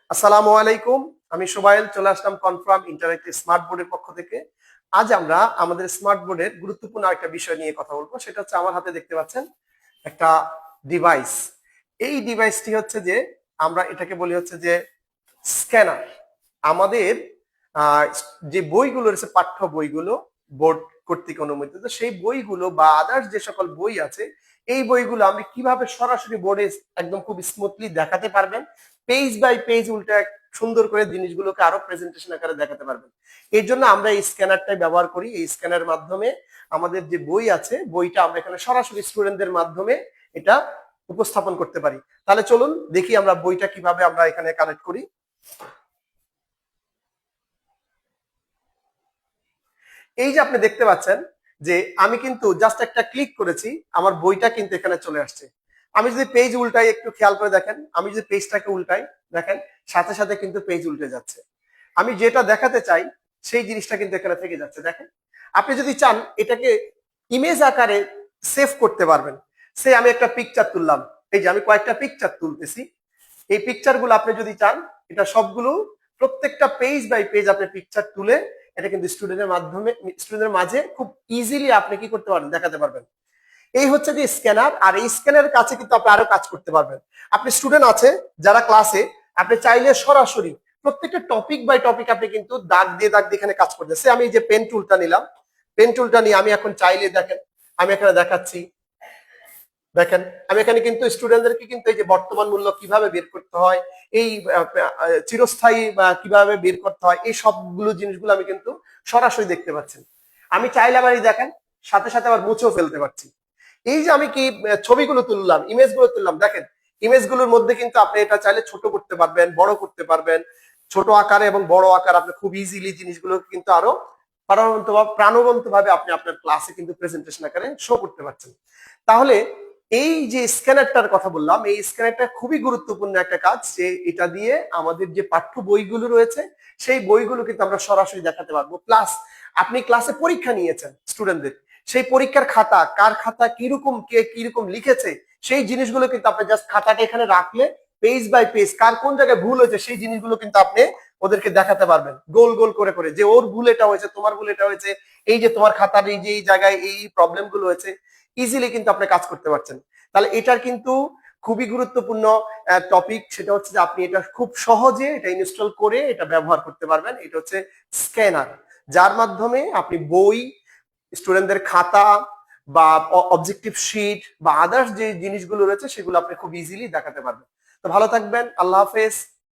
আসসালামু আলাইকুম। আমি সুবাইল চলে আসলাম কনফার্ম ইন্টারেক্টিভ স্মার্ট বোর্ডের পক্ষ থেকে। আজ আমরা আমাদের স্মার্ট বোর্ডের গুরুত্বপূর্ণ একটা বিষয় নিয়ে কথা বলবো। সেটা হচ্ছে আমার হাতে দেখতে পাচ্ছেন একটা ডিভাইস। এই ডিভাইসটি হচ্ছে যে আমরা এটাকে বলি হচ্ছে যে স্ক্যানার। আমাদের আহ, যে বইগুলো রয়েছে পাঠ্য বইগুলো বোর্ড কর্তৃক অনুমোদিত, সেই বইগুলো বা আদার্স যে সকল বই আছে এই বইগুলো আপনি কিভাবে সরাসরি বোর্ডে একদম খুব স্মুথলি দেখাতে পারবেন, পেজ বাই পেজ উল্টে সুন্দর করে জিনিসগুলোকে আরো প্রেজেন্টেশন আকারে দেখাতে পারবেন। এর জন্য আমরা এই স্ক্যানারটাই ব্যবহার করি। এই স্ক্যানারের মাধ্যমে আমাদের যে বই আছে বইটা আমরা এখানে সরাসরি স্টুডেন্টদের মাধ্যমে এটা উপস্থাপন করতে পারি। তাহলে চলুন দেখি আমরা বইটা কিভাবে আমরা এখানে কানেক্ট করি। এই যে আপনি দেখতে পাচ্ছেন যে আমি কিন্তু জাস্ট একটা ক্লিক করেছি, আমার বইটা কিন্তু এখানে চলে আসছে। আমি যদি পেজ উল্টাই, একটু খেয়াল করে দেখেন, আমি যদি পেজটাকে উল্টাই দেখেন সাথে সাথে কিন্তু পেজ উল্টে যাচ্ছে। আমি যেটা দেখাতে চাই সেই জিনিসটা কিন্তু এখানে থেকে যাচ্ছে। দেখেন, আপনি যদি চান এটাকে ইমেজ আকারে সেভ করতে পারবেন। সে আমি একটা পিকচার তুললাম, এই যে আমি কয়েকটা পিকচার তুলতেছি। এই পিকচার গুলো আপনি যদি চান এটা সবগুলো প্রত্যেকটা পেজ বাই পেজ আপনি পিকচার তুলে এটা কিন্তু স্টুডেন্টের মাধ্যমে স্টুডেন্টের মাঝে খুব ইজিলি আপনি কি করতে পারবেন, দেখাতে পারবেন। এই হচ্ছে যে স্ক্যানার। আর এই স্ক্যানারের কাছে কিন্তু আপনি আরো কাজ করতে পারবেন। আপনি স্টুডেন্ট আছে যারা ক্লাসে, আপনি চাইলে সরাসরি প্রত্যেকটা টপিক বাই টপিক আপনি কিন্তু দাগ দিয়ে এখানে কাজ করতেছে। আমি এই যে পেন টুলটা নিলাম, পেন টুলটা নিয়ে আমি এখন চাইলে দেখেন আমি এখানে দেখাচ্ছি। দেখেন আমি এখানে কিন্তু স্টুডেন্টদেরকে কিন্তু এই যে বর্তমান মূল্য কিভাবে বের করতে হয়, এই চিরস্থায়ী বা কিভাবে বের করতে হয়, এই সবগুলো জিনিসগুলো আমি কিন্তু সরাসরি দেখতে পাচ্ছি। আমি চাইলে আবার এই দেখেন সাথে সাথে আবার মুছেও ফেলতে পারছি। এই যে আমি কি ছবিগুলো তুললাম, ইমেজগুলো তুললাম, দেখেন ইমেজগুলোর মধ্যে কিন্তু আপনি এটা চাইলে ছোট করতে পারবেন, বড় করতে পারবেন। ছোট আকারে এবং বড় আকার আপনি খুব ইজিলি জিনিসগুলো কিন্তু আরো প্রাণবন্ত ভাবে আপনি আপনার ক্লাসে কিন্তু প্রেজেন্টেশন আকারে শো করতে পারছেন। তাহলে এই যে স্ক্যানারটার কথা বললাম, এই স্ক্যানারটা খুবই গুরুত্বপূর্ণ একটা কাজ, যে এটা দিয়ে আমাদের যে পাঠ্য বইগুলো রয়েছে সেই বইগুলো কিন্তু আমরা সরাসরি দেখাতে পারবো। প্লাস আপনি ক্লাসে পরীক্ষা নিয়েছেন স্টুডেন্টদের, সেই পরীক্ষার খাতা কার খাতা কিরকম, কে কিরকম লিখেছে সেই জিনিসগুলো কিন্তু আপনি জাস্ট খাতাটা এখানে রাখলে পেজ বাই পেজ কার কোন জায়গায় ভুল হয়েছে সেই জিনিসগুলো কিন্তু আপনি ওদেরকে দেখাতে পারবেন গোল গোল করে করে, যে ওর ভুল এটা হয়েছে, তোমার ভুল এটা হয়েছে, এই যে তোমার খাতার এই যে এই জায়গায় এই প্রবলেম গুলো হয়েছে, ইজিলি কিন্তু আপনি কাজ করতে পারছেন। তাহলে এটার কিন্তু খুবই গুরুত্বপূর্ণ টপিক, সেটা হচ্ছে যে আপনি এটা খুব সহজে এটা ইনস্টল করে এটা ব্যবহার করতে পারবেন। এটা হচ্ছে স্ক্যানার, যার মাধ্যমে আপনি বই, স্টুডেন্টদের খাতা বা অবজেক্টিভ শিট বা আদার্স যে জিনিসগুলো রয়েছে সেগুলো আপনি খুব ইজিলি দেখাতে পারবেন। তো ভালো থাকবেন, আল্লাহ হাফেজ।